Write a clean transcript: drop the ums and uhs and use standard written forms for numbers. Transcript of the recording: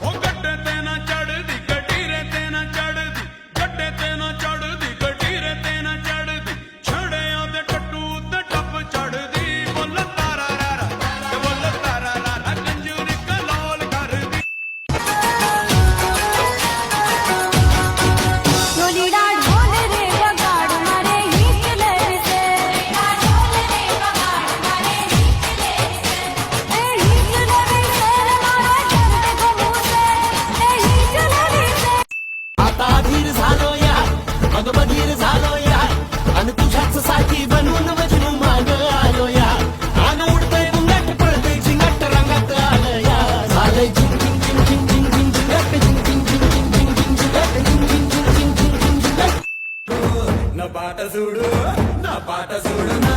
ओ गड्डे ते ना चढ़दी गड्डी रे ते ना चढ़दी गड्डे ते ना चढ़दी गड्डी रे ते ना चढ़दी छड़े आदे टट्टू ते टप चढ़दी बोल तारा रा रा बोल तारा रा रा कंजूरी कलाल करदी ढोलीडा ढोल रे वगाड़ मारे हिचले से ढोल रे वगाड़ मारे हिचले से ए हिचले से मारा चलते को मुसे ए हिचले से आता धीर झालो या मग बधीर झालो या आणि तुझ्याच साठी बनवून मजनू माग आलो या आन उडतय बुंगट पळतय झिंगट रंगात आलं या झालंय झिंग झिंग झिंग झिंग झिंग झिंग झिंगट झिंग झिंग झिंग झिंग झिंग झिंग झिंगट झिंग झिंग झिंग झिंग झिंग झिंग झिंगट न पाट सोडू ना